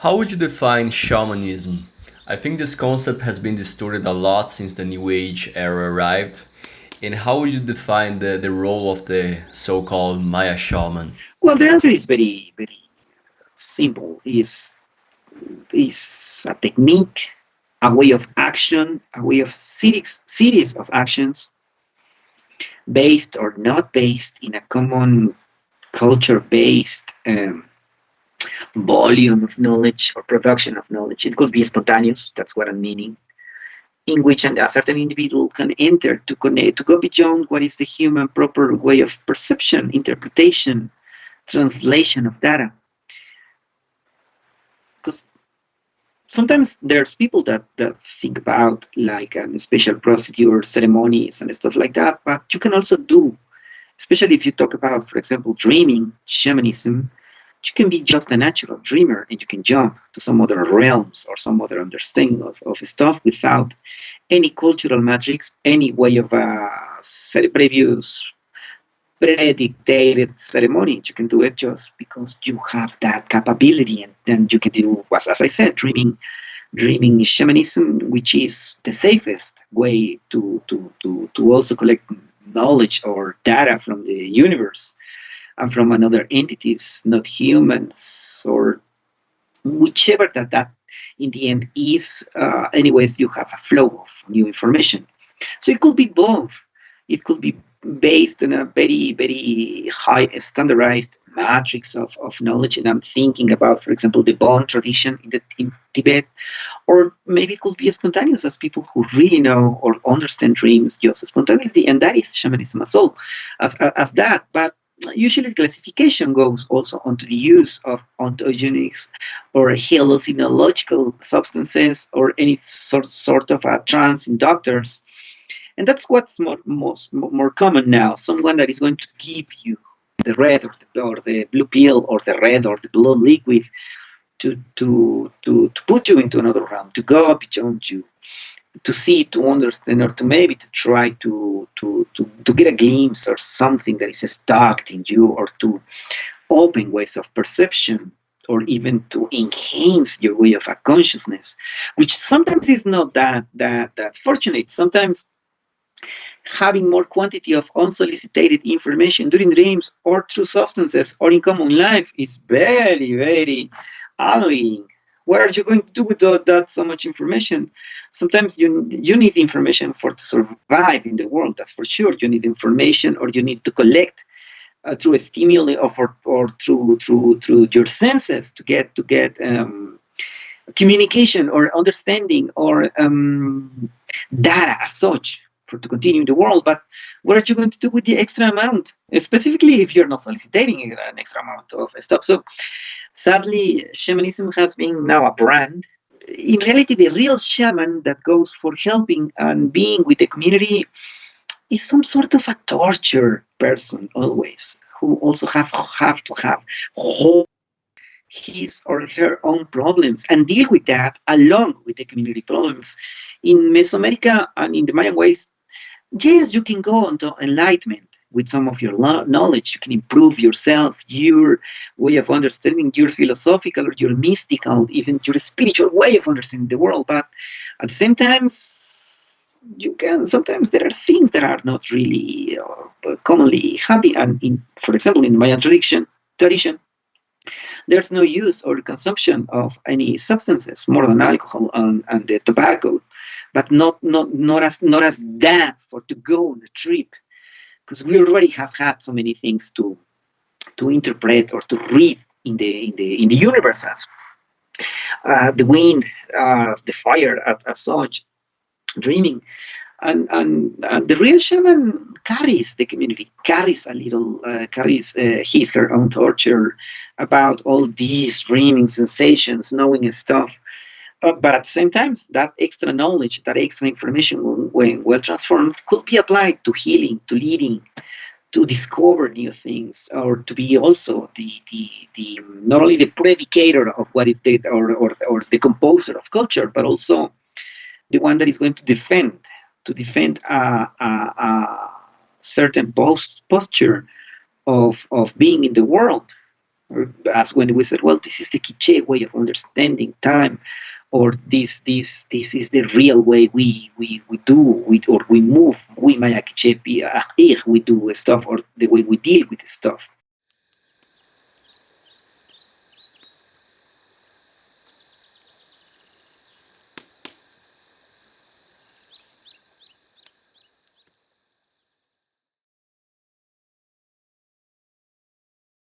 How would you define shamanism? I think this concept has been distorted a lot since the New Age era arrived. And how would you define the role of the so called Maya shaman? Well, the answer is very, very simple. Is a technique, a way of action, a way of series of actions based or not based in a common culture-based volume of knowledge or production of knowledge. It could be spontaneous. That's what I'm meaning. In which a certain individual can enter to connect, to go beyond what is the human proper way of perception, interpretation, translation of data. Because sometimes there's people that think about like special procedure ceremonies and stuff like that, but you can also do, especially if you talk about, for example, dreaming, shamanism, you can be just a natural dreamer and you can jump to some other realms or some other understanding of stuff without any cultural matrix, any way of previous predictated ceremony. You can do it just because you have that capability, and then you can do, as I said, dreaming shamanism, which is the safest way to also collect knowledge or data from the universe and from another entities, not humans, or whichever that in the end is. Anyways, you have a flow of new information. So it could be both. It could be based on a very, very high standardized matrix of knowledge. And I'm thinking about, for example, the Bon tradition in Tibet, or maybe it could be spontaneous as people who really know or understand dreams just spontaneously. And that is shamanism as well, as that. But usually classification goes also onto the use of entheogenics or hallucinological substances or any sort of a trance inductors, and that's what's more common now. Someone that is going to give you the red or the blue pill or the red or the blue liquid to put you into another realm, to go beyond you, to see, to understand, or to maybe to try to get a glimpse or something that is stuck in you, or to open ways of perception, or even to enhance your way of a consciousness, which sometimes is not that fortunate. Sometimes having more quantity of unsolicited information during dreams or through substances or in common life is very, very annoying. What are you going to do with that so much information? Sometimes you need information for to survive in the world. That's for sure. You need information, or you need to collect through a stimuli or through your senses to get communication or understanding or data as such for to continue in the world. But what are you going to do with the extra amount, specifically if you're not soliciting an extra amount of stuff? So sadly, shamanism has been now a brand. In reality, the real shaman that goes for helping and being with the community is some sort of a torture person always, who also have to have whole his or her own problems and deal with that along with the community problems. In Mesoamerica and in the Mayan ways, yes, you can go into enlightenment with some of your knowledge. You can improve yourself, your way of understanding, your philosophical or your mystical, even your spiritual way of understanding the world. But at the same time, you can sometimes there are things that are not really commonly happy. And for example, in the Mayan tradition, there's no use or consumption of any substances more than alcohol and the tobacco, but not as that for to go on a trip, because we already have had so many things to interpret or to read in the universe as the wind, the fire, as such, dreaming. And the real shaman carries the community, carries a little, carries his her own torture about all these dreaming sensations, knowing stuff. But at the same time, that extra knowledge, that extra information, when well transformed, could be applied to healing, to leading, to discover new things, or to be also the not only the predicator of what is the or the composer of culture, but also the one that is going to defend a certain posture of being in the world. as when we said, well, this is the K'iche way of understanding time, or this is the real way we do we move, we Maya K'iche Aqj'ij, we do stuff, or the way we deal with stuff.